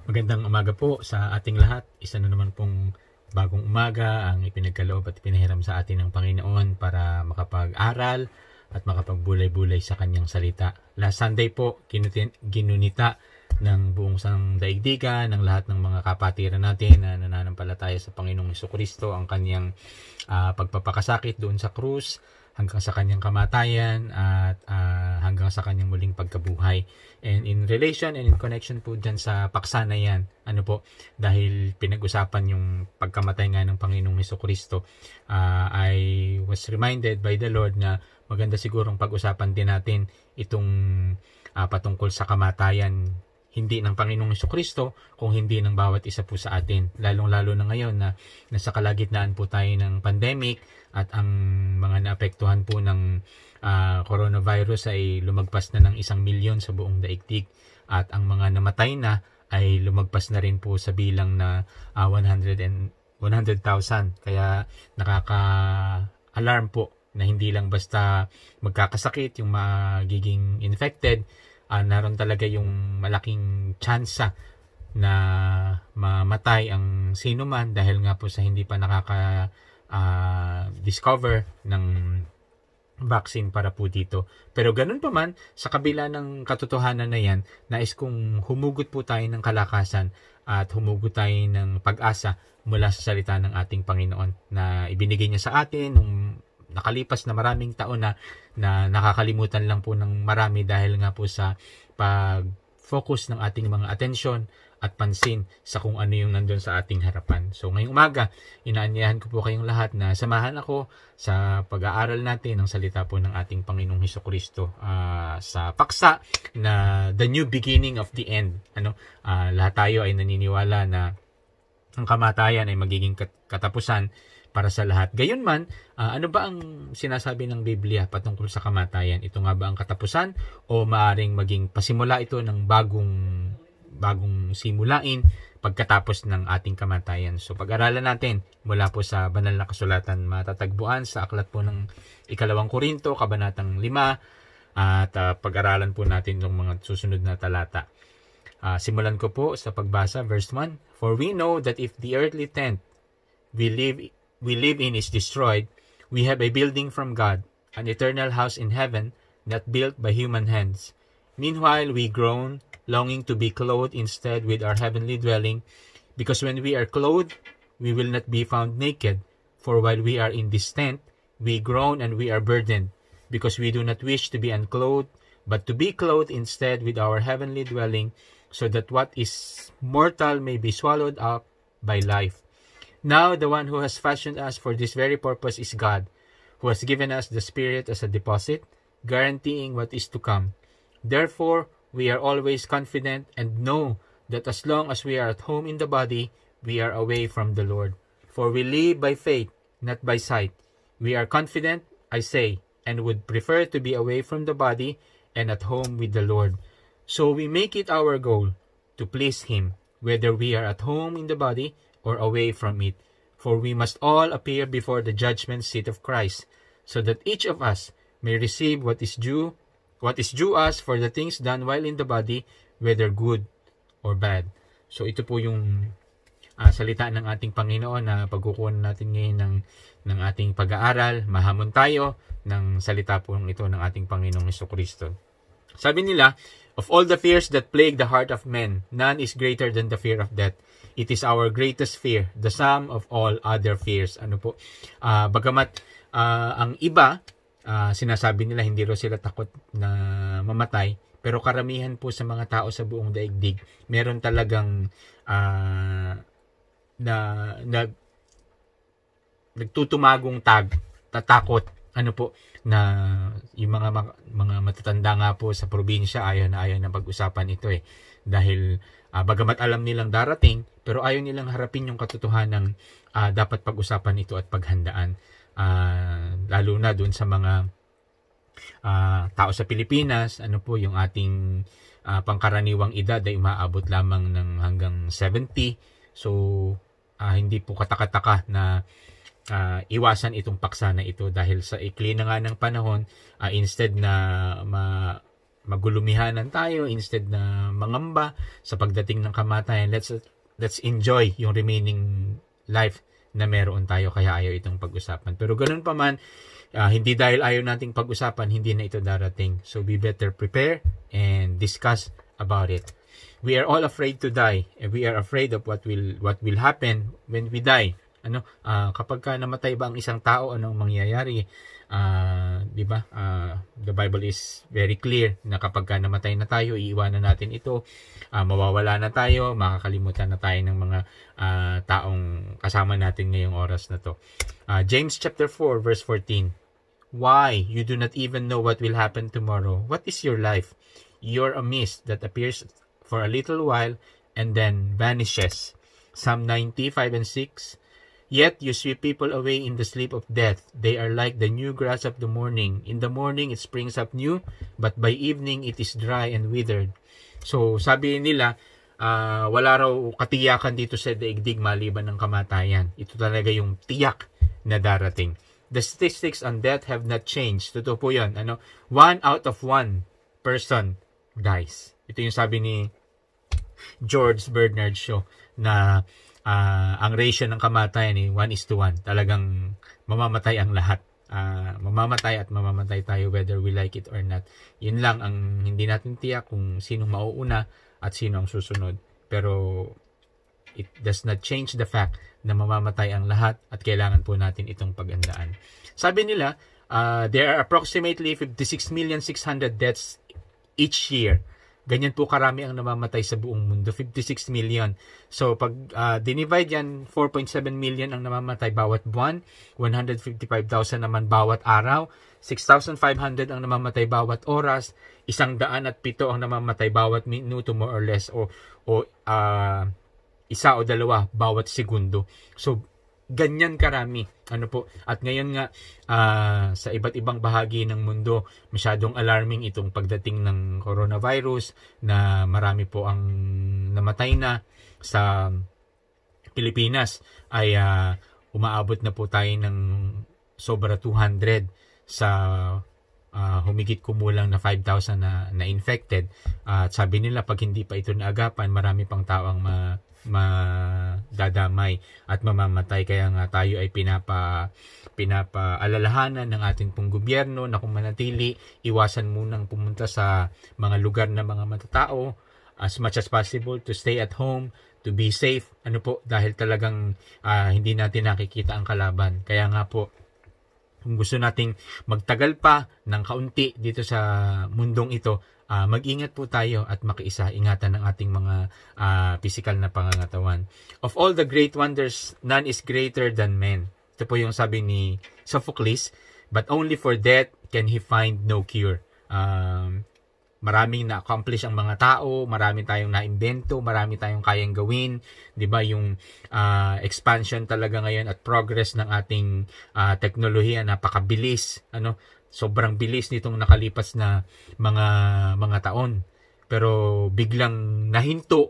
Magandang umaga po sa ating lahat. Isa na naman pong bagong umaga ang ipinagkaloob at ipinahiram sa atin ng Panginoon para makapag-aral at makapagbulay-bulay sa kanyang salita. Last Sunday po, ginunita ng buong daigdigan, ng lahat ng mga kapatiran natin na nananampalataya sa Panginoong Jesucristo ang kanyang pagpapakasakit doon sa krus hanggang sa kanyang kamatayan at hanggang sa kanyang muling pagkabuhay. And in relation and in connection po dyan sa paksa na yan, dahil pinag-usapan yung pagkamatay nga ng Panginoong Jesucristo, I was reminded by the Lord na maganda sigurong pag-usapan din natin itong patungkol sa kamatayan, hindi ng Panginoong Jesucristo, kung hindi ng bawat isa po sa atin. Lalong-lalo na ngayon na nasa kalagitnaan po tayo ng pandemic at ang mga naapektuhan po ng coronavirus ay lumagpas na ng 1 milyon sa buong daigdig at ang mga namatay na ay lumagpas na rin po sa bilang na 100,000. Kaya nakaka-alarm po na hindi lang basta magkakasakit yung magiging infected, naroon talaga yung malaking tsansa na mamatay ang sino man dahil nga po sa hindi pa discover ng vaccine para po dito. Pero ganun pa man, sa kabila ng katotohanan na yan, nais kong humugot po tayo ng kalakasan at humugot tayo ng pag-asa mula sa salita ng ating Panginoon na ibinigay niya sa atin nung nakalipas na maraming taon na nakakalimutan lang po ng marami dahil nga po sa pag-focus ng ating mga atensyon at pansin sa kung ano yung nandun sa ating harapan. So ngayong umaga, inaanyayahan ko po kayong lahat na samahan ako sa pag-aaral natin ng salita po ng ating Panginoong Jesucristo sa paksa na the new beginning of the end. Lahat tayo ay naniniwala na ang kamatayan ay magiging katapusan para sa lahat. Gayunman, ano ba ang sinasabi ng Biblia patungkol sa kamatayan? Ito nga ba ang katapusan o maaring maging pasimula ito ng bagong simulain pagkatapos ng ating kamatayan? So pag-aralan natin mula po sa banal na kasulatan, matatagpuan sa aklat po ng 2 Korinto, kabanatang 5, at pag-aralan po natin ng mga susunod na talata. Simulan ko po sa pagbasa, verse 1. For we know that if the earthly tent we live in is destroyed, we have a building from God, an eternal house in heaven, not built by human hands. Meanwhile we groan, longing to be clothed instead with our heavenly dwelling, because when we are clothed, we will not be found naked. For while we are in this tent, we groan and we are burdened, because we do not wish to be unclothed, but to be clothed instead with our heavenly dwelling, so that what is mortal may be swallowed up by life. Now the one who has fashioned us for this very purpose is God, who has given us the Spirit as a deposit, guaranteeing what is to come. Therefore, we are always confident and know that as long as we are at home in the body, we are away from the Lord. For we live by faith, not by sight. We are confident, I say, and would prefer to be away from the body and at home with the Lord. So we make it our goal to please Him, whether we are at home in the body or away from it. For we must all appear before the judgment seat of Christ, so that each of us may receive what is due us for the things done while in the body, whether good or bad. So ito po yung salita ng ating Panginoon na pagkukunan natin ngayon ng ating pag-aaral. Mahamon tayo ng salita po ito ng ating Panginoong Jesucristo. Sabi nila, of all the fears that plague the heart of men, none is greater than the fear of death. It is our greatest fear, the sum of all other fears. Bagamat ang iba, sinasabi nila hindi raw sila takot na mamatay, pero karamihan po sa mga tao sa buong daigdig, meron talagang nagtutumagong tatakot na yung mga matatanda nga po sa probinsya ayaw na pag-usapan ito dahil bagamat alam nilang darating, pero ayaw nilang harapin yung katotohanan dapat pag-usapan ito at paghandaan, lalo na dun sa mga tao sa Pilipinas, yung ating pangkaraniwang edad ay umaabot lamang ng hanggang 70. So hindi po katakataka na iwasan itong paksa na ito dahil sa ikli na nga ng panahon, instead na magulumihanan tayo, instead na mangamba sa pagdating ng kamatayan, let's enjoy yung remaining life na meron tayo, kaya ayaw itong pag-usapan. Pero ganun pa man, hindi dahil ayaw nating pag-usapan, hindi na ito darating. So we better prepare and discuss about it. We are all afraid to die. We are afraid of what will happen when we die. Kapag ka namatay ba ang isang tao, anong mangyayari? Di ba? The Bible is very clear na kapag ka namatay na tayo, iiwanan natin ito. Mawawala na tayo, makakalimutan na tayo ng mga taong kasama natin ngayong oras na to. James chapter 4 verse 14. Why? You do not even know what will happen tomorrow. What is your life? You're a mist that appears for a little while and then vanishes. Psalm 95 and 6. Yet you sweep people away in the sleep of death. They are like the new grass of the morning. In the morning it springs up new, but by evening it is dry and withered. So sabi nila, wala raw katiyakan dito sa daigdig maliban ng kamatayan. Ito talaga yung tiyak na darating. The statistics on death have not changed. Totoo po yun. 1 out of 1 person dies. Ito yung sabi ni George Bernard Shaw na ang ratio ng kamatayan 1:1. Talagang mamamatay ang lahat. Mamamatay at mamamatay tayo whether we like it or not. Yun lang ang hindi natin tiyak, kung sinong mauuna at sino ang susunod. Pero it does not change the fact na mamamatay ang lahat at kailangan po natin itong paghandaan. Sabi nila, there are approximately 56,600,000 deaths each year. Ganyan po karami ang namamatay sa buong mundo, 56 million. So pag dinivide yan, 4.7 million ang namamatay bawat buwan, 155,000 naman bawat araw, 6,500 ang namamatay bawat oras, 107 ang namamatay bawat minuto more or less, o isa o dalawa bawat segundo. So ganyan karami. At ngayon nga, sa iba't ibang bahagi ng mundo, masyadong alarming itong pagdating ng coronavirus, na marami po ang namatay na. Sa Pilipinas ay umaabot na po tayo ng sobra 200 sa humigit kumulang na 5,000 na infected. At sabi nila, pag hindi pa ito naagapan, marami pang tao ang madadamay at mamamatay. Kaya nga tayo ay pinapaalalahanan ng ating pong gobyerno na kung manatili, iwasan munang pumunta sa mga lugar na mga matatao, as much as possible to stay at home, to be safe. Dahil talagang hindi natin nakikita ang kalaban. Kaya nga po, kung gusto nating magtagal pa ng kaunti dito sa mundong ito, mag-ingat po tayo at makiisa, ingatan ng ating mga physical na pangangatawan. Of all the great wonders, none is greater than men. Ito po yung sabi ni Sophocles, but only for death can he find no cure. Maraming na-accomplish ang mga tao, marami tayong na-invento, marami tayong kayang gawin, 'di ba? Yung expansion talaga ngayon at progress ng ating teknolohiya, napakabilis, sobrang bilis nitong nakalipas na mga taon. Pero biglang nahinto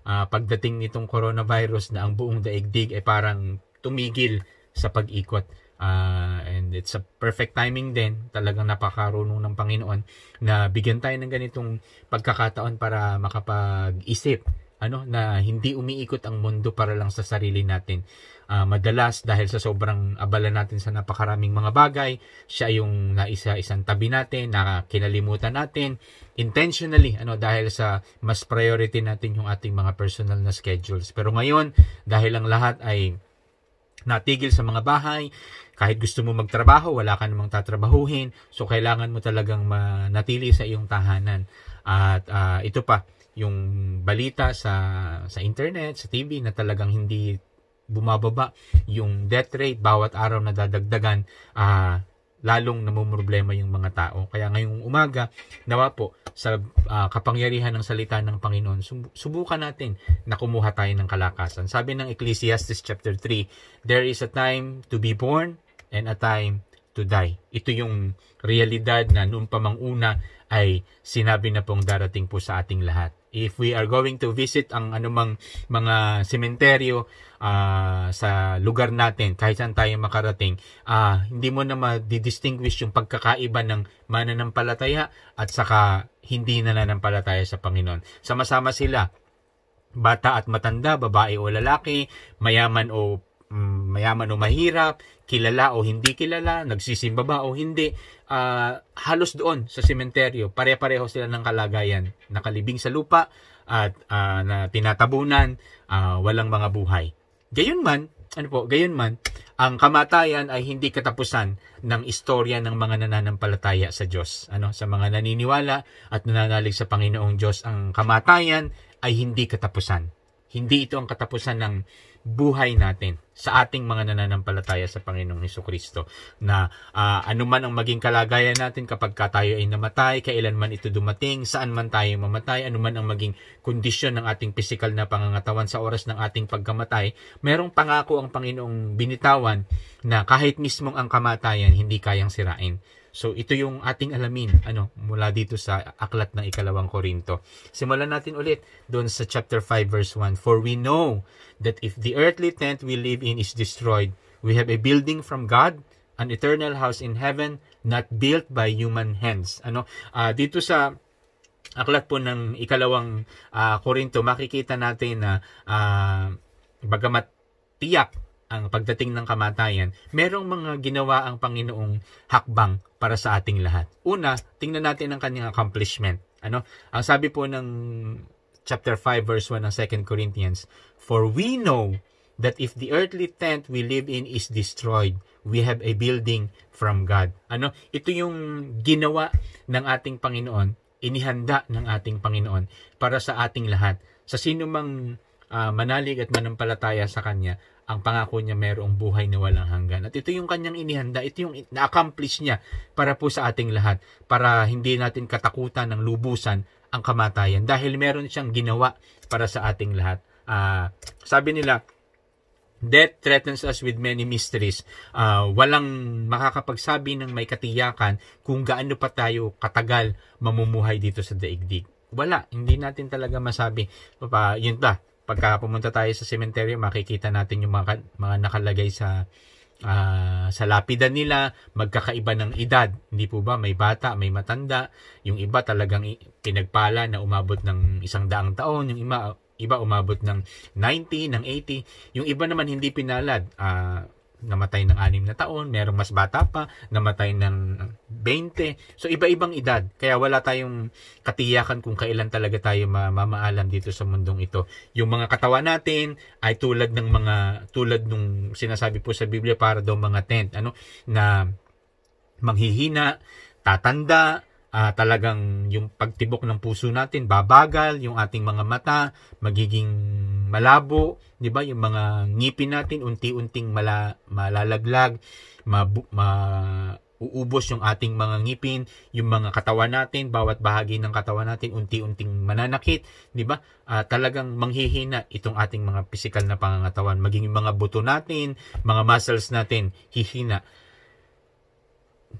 pagdating nitong coronavirus na ang buong daigdig ay parang tumigil sa pag-ikot. And it's a perfect timing din, talagang napakarunong ng Panginoon na bigyan tayo ng ganitong pagkakataon para makapag-isip, na hindi umiikot ang mundo para lang sa sarili natin. Madalas dahil sa sobrang abala natin sa napakaraming mga bagay, siya yung naisa-isang tabi natin, na kinalimutan natin intentionally, dahil sa mas priority natin yung ating mga personal na schedules. Pero ngayon, dahil ang lahat ay natigil sa mga bahay, kahit gusto mo magtrabaho, wala ka namang tatrabahuhin, so kailangan mo talagang manatili sa iyong tahanan. At ito pa, yung balita sa internet, sa TV, na talagang hindi bumababa yung death rate, bawat araw na dadagdagan, lalong namumroblema yung mga tao. Kaya ngayong umaga, nawa po, sa kapangyarihan ng salita ng Panginoon, subukan natin na kumuha tayo ng kalakasan. Sabi ng Ecclesiastes chapter 3, there is a time to be born and a time to die. Ito yung realidad na noong pamanguna ay sinabi na pong darating po sa ating lahat. If we are going to visit ang anumang mga sementeryo sa lugar natin, kahit saan tayo makarating, hindi mo na ma-distinguish yung pagkakaiba ng mananampalataya at saka hindi nananampalataya sa Panginoon. Sama-sama sila, bata at matanda, babae o lalaki, mayaman o mahirap, kilala o hindi kilala, nagsisimba ba o hindi, halos doon sa sementeryo, pare-pareho sila ng kalagayan, nakalibing sa lupa at na tinatabunan, walang mga buhay. Gayunman, ang kamatayan ay hindi katapusan ng istorya ng mga nananampalataya sa Diyos. Sa mga naniniwala at nananalig sa Panginoong Diyos, ang kamatayan ay hindi katapusan. Hindi ito ang katapusan ng buhay natin sa ating mga nananampalataya sa Panginoong Hesukristo, na anuman ang maging kalagayan natin kapag tayo ay namatay, kailan man ito dumating, saan man tayo mamatay, anuman ang maging kondisyon ng ating pisikal na pangangatawan sa oras ng ating pagkamatay, merong pangako ang Panginoong binitawan na kahit mismong ang kamatayan hindi kayang sirain. So ito yung ating alamin mula dito sa aklat ng 2 Korinto. Simulan natin ulit doon sa chapter 5 verse 1. For we know that if the earthly tent we live in is destroyed, we have a building from God, an eternal house in heaven, not built by human hands. Dito sa aklat po ng 2 Korinto, makikita natin na bagamat tiyak ang pagdating ng kamatayan, merong mga ginawa ang Panginoong hakbang para sa ating lahat. Una, tingnan natin ang kanyang accomplishment. Ang sabi po ng chapter 5 verse 1 ng 2 Corinthians, for we know that if the earthly tent we live in is destroyed, we have a building from God. Ito yung ginawa ng ating Panginoon, inihanda ng ating Panginoon para sa ating lahat. Sa sino mang manalig at manampalataya sa Kanya, ang pangako niya mayroong buhay na walang hanggan. At ito yung kanyang inihanda, ito yung na-accomplish niya para po sa ating lahat, para hindi natin katakutan ng lubusan ang kamatayan dahil meron siyang ginawa para sa ating lahat. Sabi nila, death threatens us with many mysteries. Walang makakapagsabi ng may katiyakan kung gaano pa tayo katagal mamumuhay dito sa daigdig. Wala, hindi natin talaga masabi. Yun ba? Pagka pumunta tayo sa sementeryo, makikita natin yung mga nakalagay sa lapida nila, magkakaiba ng edad. Hindi po ba? May bata, may matanda. Yung iba talagang pinagpala na umabot ng 100 taon. Yung iba umabot ng 90, ng 80. Yung iba naman hindi pinalad. Namatay ng 6 na taon, merong mas bata pa, namatay ng 20. So iba-ibang edad. Kaya wala tayong katiyakan kung kailan talaga tayo mamaalam dito sa mundong ito. Yung mga katawan natin ay tulad nung sinasabi po sa Biblia, para daw mga tent, na manghihina, tatanda, talagang yung pagtibok ng puso natin babagal, yung ating mga mata magiging malabo, 'di ba? Yung mga ngipin natin unti-unting malalaglag, uubos yung ating mga ngipin, yung mga katawan natin, bawat bahagi ng katawan natin unti-unting mananakit, 'di ba? Talagang manghihina itong ating mga pisikal na pangangatawan, maging yung mga buto natin, mga muscles natin hihina.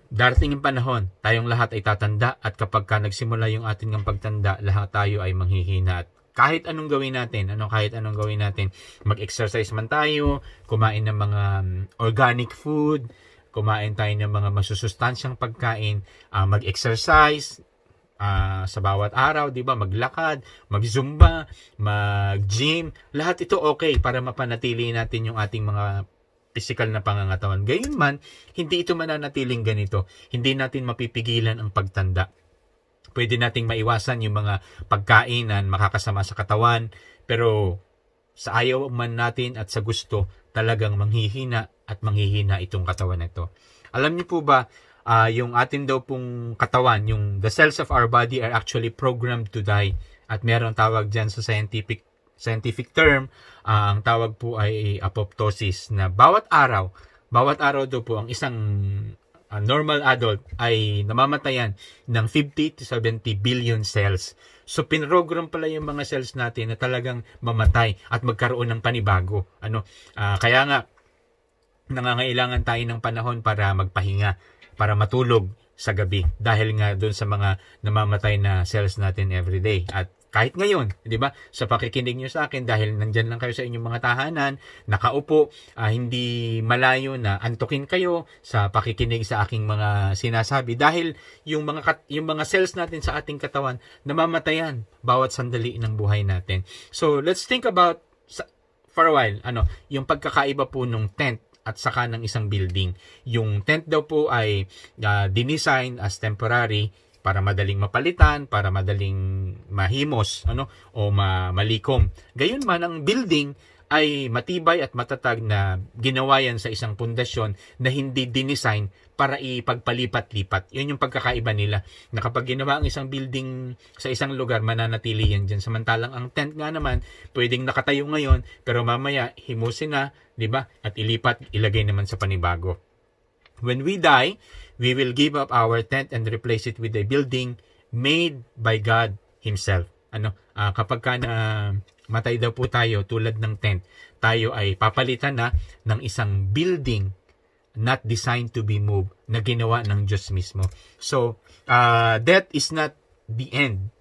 Darating yung panahon, tayong lahat ay tatanda, at kapag nagsimula yung ating pagtanda, lahat tayo ay manghihina. At kahit anong gawin natin, mag-exercise man tayo, kumain ng mga organic food, kumain tayo ng mga masusustansyang pagkain, mag-exercise sa bawat araw, 'di ba? Maglakad, mag-zumba, mag-gym, lahat ito okay para mapanatili natin yung ating mga pisikal na pangangatawan. Gayunman, hindi ito mananatiling ganito. Hindi natin mapipigilan ang pagtanda. Pwede nating maiwasan yung mga pagkain na makakasama sa katawan, pero sa ayaw man natin at sa gusto, talagang manghihina itong katawan na ito. Alam niyo po ba, yung atin daw pong katawan, the cells of our body are actually programmed to die. At meron tawag dyan sa scientific term, ang tawag po ay apoptosis, na bawat araw daw po ang isang normal adult ay namamatayan ng 50 to 70 billion cells. So pinrogram pala yung mga cells natin na talagang mamatay at magkaroon ng panibago. Kaya nga nangangailangan tayo ng panahon para magpahinga, para matulog sa gabi dahil nga doon sa mga namamatay na cells natin everyday. At Kahit ngayon, di ba? Sa pakikinig nyo sa akin, dahil nandyan lang kayo sa inyong mga tahanan, nakaupo, hindi malayo na antukin kayo sa pakikinig sa aking mga sinasabi. Dahil yung mga cells natin sa ating katawan, namamatayan bawat sandali ng buhay natin. So, let's think about, for a while, yung pagkakaiba po ng tent at saka ng isang building. Yung tent daw po ay dinesign as temporary, para madaling mapalitan, para madaling mahimos, o malikom. Gayunman, ang building ay matibay at matatag na ginawa yan sa isang pundasyon na hindi dinesign para ipagpalipat-lipat. Yun yung pagkakaiba nila, na kapag ginawa ang isang building sa isang lugar, mananatili yan dyan. Samantalang ang tent nga naman, pwedeng nakatayo ngayon, pero mamaya himusin na, di ba? At ilipat, ilagay naman sa panibago. When we die, we will give up our tent and replace it with a building made by God Himself. Kapag matay daw po tayo tulad ng tent, tayo ay papalitan na ng isang building not designed to be moved, na ginawa ng Diyos mismo. So, death is not the end.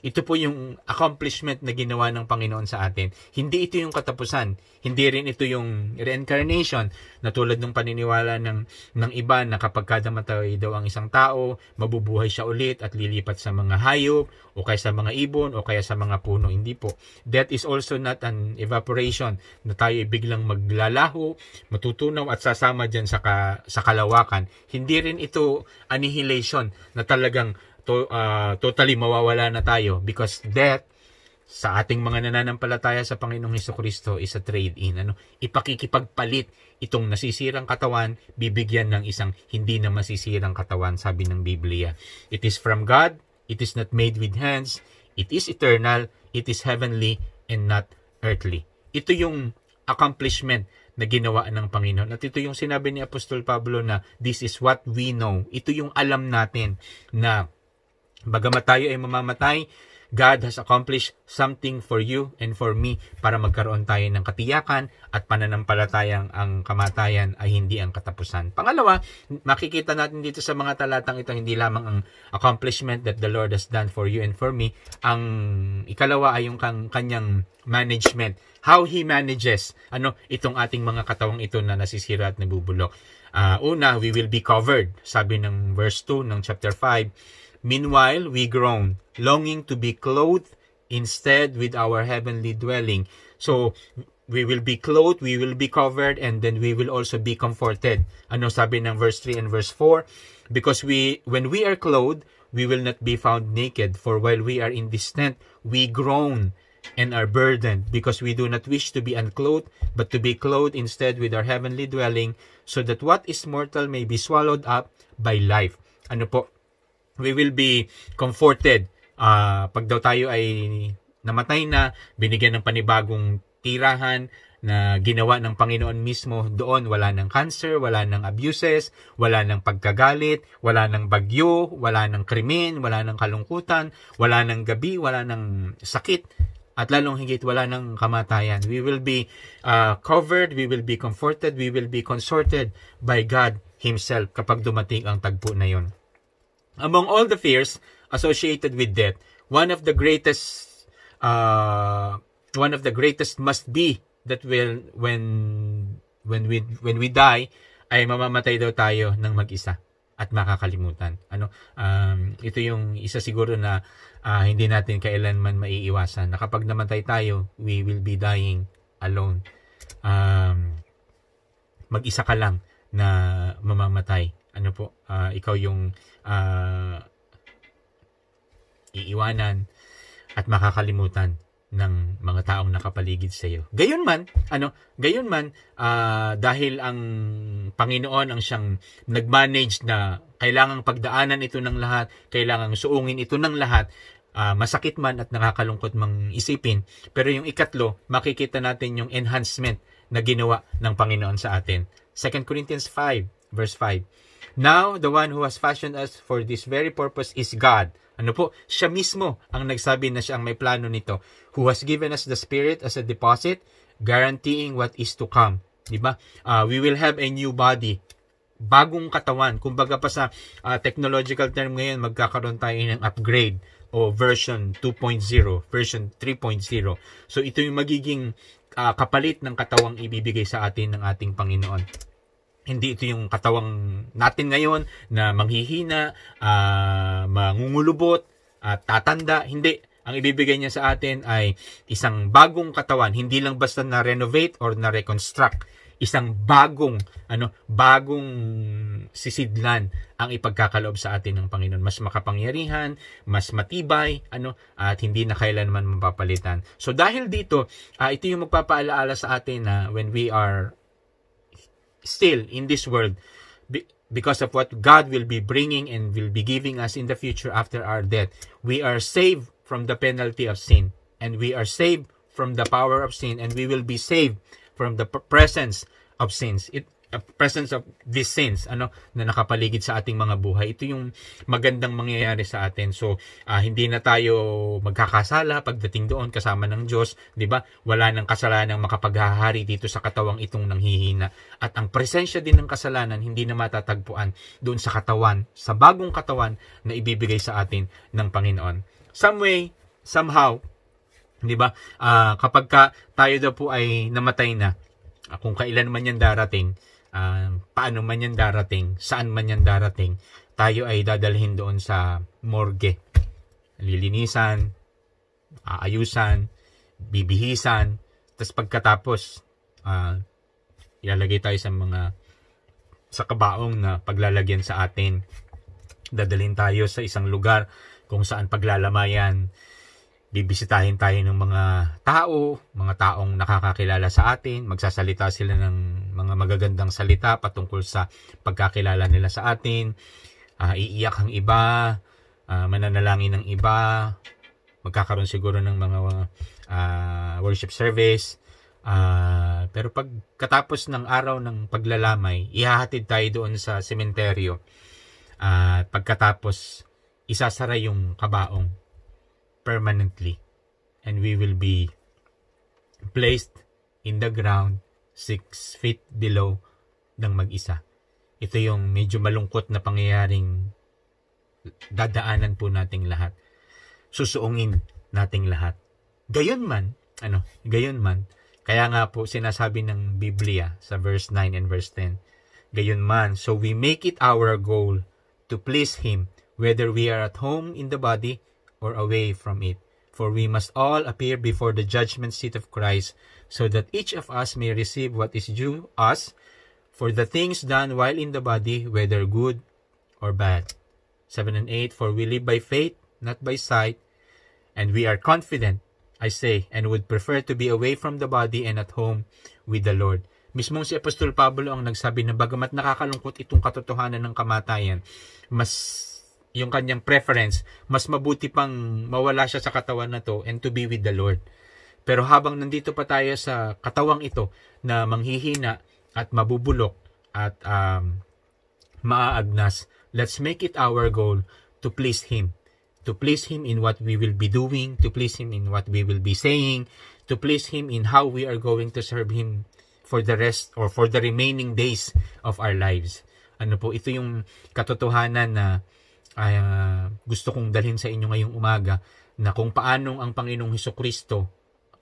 Ito po yung accomplishment na ginawa ng Panginoon sa atin. Hindi ito yung katapusan. Hindi rin ito yung reincarnation, na tulad ng paniniwala ng iba na kapag namatay daw ang isang tao, mabubuhay siya ulit at lilipat sa mga hayop, o kaya sa mga ibon, o kaya sa mga puno. Hindi po. Death is also not an evaporation, na tayo biglang maglalaho, matutunaw at sasama dyan sa kalawakan. Hindi rin ito annihilation, na talagang totally mawawala na tayo, because death sa ating mga nananampalataya sa Panginoong Hesukristo is a trade-in. Ipakikipagpalit itong nasisirang katawan, bibigyan ng isang hindi na masisirang katawan, sabi ng Biblia. It is from God, it is not made with hands, it is eternal, it is heavenly, and not earthly. Ito yung accomplishment na ginawa ng Panginoon. At ito yung sinabi ni Apostol Pablo na this is what we know. Ito yung alam natin, na bagamat tayo ay mamamatay, God has accomplished something for you and for me para magkaroon tayo ng katiyakan at pananampalatayang ang kamatayan ay hindi ang katapusan. Pangalawa, makikita natin dito sa mga talatang ito, hindi lamang ang accomplishment that the Lord has done for you and for me. Ang ikalawa ay yung kanyang management. How He manages itong ating mga katawang ito na nasisira at nabubulok. Una, we will be covered. Sabi ng verse 2 ng chapter 5, meanwhile, we groan, longing to be clothed instead with our heavenly dwelling. So, we will be clothed, we will be covered, and then we will also be comforted. Sabi ng verse 3 and verse 4? Because when we are clothed, we will not be found naked. For while we are in this tent, we groan and are burdened, because we do not wish to be unclothed, but to be clothed instead with our heavenly dwelling, so that what is mortal may be swallowed up by life. We will be comforted. Pag daw tayo ay namatay na, binigyan ng panibagong tirahan na ginawa ng Panginoon mismo, doon wala ng cancer, wala ng abuses, wala ng pagkagalit, wala ng bagyo, wala ng krimen, wala ng kalungkutan, wala ng gabi, wala ng sakit, at lalong higit wala ng kamatayan. We will be covered, we will be comforted, we will be consorted by God Himself kapag dumating ang tagpo na yon. Among all the fears associated with death, one of the greatest must be that when we die, ay mamamatay daw tayo ng mag-isa at makakalimutan. Ito yung isa siguro na hindi natin kailanman maiiwasan, na kapag namatay tayo, we will be dying alone. Mag-isa ka lang na mamamatay. Ikaw yung iiwanan at makakalimutan ng mga taong nakapaligid sa iyo. Gayunman, dahil ang Panginoon ang siyang nag-manage na kailangang pagdaanan ito ng lahat, kailangang suungin ito ng lahat, masakit man at nakakalungkot mang isipin, pero yung ikatlo, makikita natin yung enhancement na ginawa ng Panginoon sa atin. 2 Corinthians 5, verse 5. Now, the one who has fashioned us for this very purpose is God. Siya mismo ang nagsabi na siya ang may plano nito. Who has given us the Spirit as a deposit, guaranteeing what is to come. Diba? We will have a new body. Bagong katawan. Kumbaga pa sa technological term ngayon, magkakaroon tayo ng upgrade. o version 2.0, version 3.0. So ito yung magiging kapalit ng katawang ibibigay sa atin ng ating Panginoon. Hindi ito yung katawang natin ngayon na manghihina, mangungulubot, at tatanda. Hindi. Ang ibibigay niya sa atin ay isang bagong katawan, hindi lang basta na-renovate or na-reconstruct. Isang bagong sisidlan ang ipagkakaloob sa atin ng Panginoon. Mas makapangyarihan, mas matibay, at hindi na kailanman mapapalitan. So dahil dito, ito yung magpapaalaala sa atin na when we are still in this world, because of what God will be bringing and will be giving us in the future after our death, we are saved from the penalty of sin, and we are saved from the power of sin, and we will be saved from the presence of sins. Presence of these sins na nakapaligid sa ating mga buhay. Ito yung magandang mangyayari sa atin. So hindi na tayo magkakasala pagdating doon kasama ng Diyos, 'di ba? Wala nang kasalanang makapaghahari dito sa katawang itong nanghihina. At ang presensya din ng kasalanan hindi na matatagpuan doon sa katawan, sa bagong katawan na ibibigay sa atin ng Panginoon. Some way, somehow, 'di ba? Kapag tayo daw po ay namatay na, kung kailan man yan darating, paano man yan darating, saan man yan darating, tayo ay dadalhin doon sa morgue. Lilinisan, aayusan, bibihisan, tapos pagkatapos, ilalagay tayo sa kabaong na paglalagyan sa atin. Dadalhin tayo sa isang lugar kung saan paglalamayan, bibisitahin tayo ng mga taong nakakakilala sa atin, magsasalita sila ng mga magagandang salita patungkol sa pagkakilala nila sa atin, iiyak ang iba, mananalangin ng iba, magkakaroon siguro ng mga worship service, pero pagkatapos ng araw ng paglalamay, ihahatid tayo doon sa sementeryo, at pagkatapos isasara yung kabaong permanently, and we will be placed in the ground 6 feet below ng mag-isa. Ito yung medyo malungkot na pangyayaring dadaanan po nating lahat. Susuungin nating lahat. Gayon man, kaya nga po sinasabi ng Biblia sa verse 9 and verse 10, gayon man, so we make it our goal to please Him, whether we are at home in the body or away from it. For we must all appear before the judgment seat of Christ, so that each of us may receive what is due us for the things done while in the body, whether good or bad. 7 and 8, for we live by faith, not by sight, and we are confident, I say, and would prefer to be away from the body and at home with the Lord. Mismong si Apostol Pablo ang nagsabi na bagamat nakakalungkot itong katotohanan ng kamatayan, yung kanyang preference, mas mabuti pang mawala siya sa katawan na to and to be with the Lord. Pero habang nandito pa tayo sa katawang ito na manghihina at mabubulok at maaagnas, let's make it our goal to please Him. To please Him in what we will be doing, to please Him in what we will be saying, to please Him in how we are going to serve Him for the rest or for the remaining days of our lives. Ito yung katotohanan na gusto kong dalhin sa inyo ngayong umaga, na kung paanong ang Panginoong Hesukristo,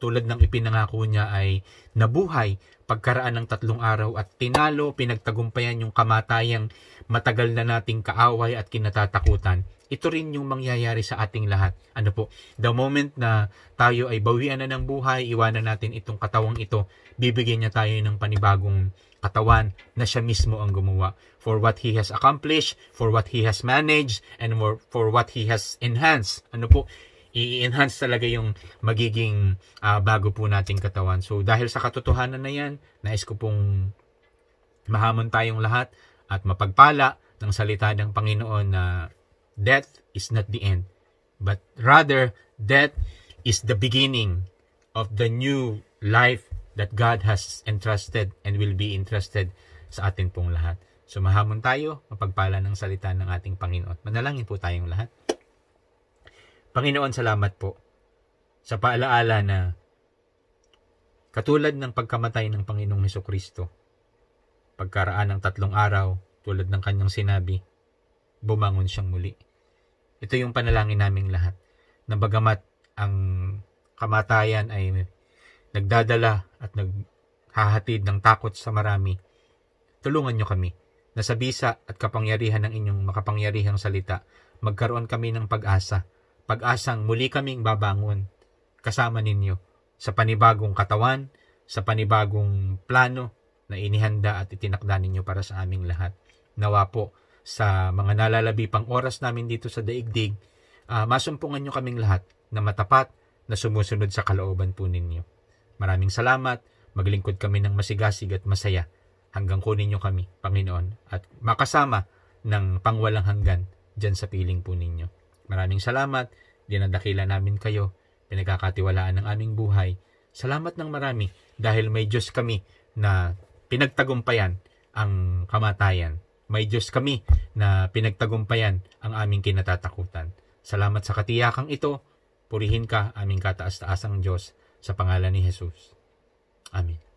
tulad ng ipinangako niya, ay nabuhay pagkaraan ng 3 araw at tinalo, pinagtagumpayan yung kamatayang matagal na nating kaaway at kinatatakutan. Ito rin yung mangyayari sa ating lahat. The moment na tayo ay bawian na ng buhay, iwanan natin itong katawang ito, bibigyan niya tayo ng panibagong katawan na siya mismo ang gumawa. For what He has accomplished, for what He has managed, and for what He has enhanced. I-enhance talaga yung magiging bago po nating katawan. So dahil sa katotohanan na yan, nais ko pong mahamon tayong lahat at mapagpala ng salita ng Panginoon na death is not the end, but rather death is the beginning of the new life that God has entrusted and will be entrusted sa atin pong lahat. So mahamon tayo, mapagpala ng salita ng ating Panginoon. Manalangin po tayong lahat. Panginoon, salamat po sa paalaala na katulad ng pagkamatay ng Panginoong Hesukristo, pagkaraan ng 3 araw, tulad ng kanyang sinabi, bumangon siyang muli. Ito yung panalangin naming lahat. na bagamat ang kamatayan ay nagdadala at naghahatid ng takot sa marami, tulungan nyo kami na sa bisa at kapangyarihan ng inyong makapangyarihang salita, magkaroon kami ng pag-asa. Pag-asang muli kaming babangon kasama ninyo sa panibagong katawan, sa panibagong plano na inihanda at itinakda ninyo para sa aming lahat. Nawa po sa mga nalalabi pang oras namin dito sa daigdig, masumpungan nyo kaming lahat na matapat na sumusunod sa kalooban po ninyo. Maraming salamat, maglingkod kami ng masigasig at masaya hanggang kunin nyo kami, Panginoon, at makasama ng pangwalang hanggan dyan sa piling po ninyo. Maraming salamat, dinadakila namin kayo, pinagkakatiwalaan ng aming buhay. Salamat ng marami dahil may Diyos kami na pinagtagumpayan ang kamatayan. May Diyos kami na pinagtagumpayan ang aming kinatatakutan. Salamat sa katiyakang ito. Purihin ka, aming kataas-taasang Diyos, sa pangalan ni Jesus. Amen.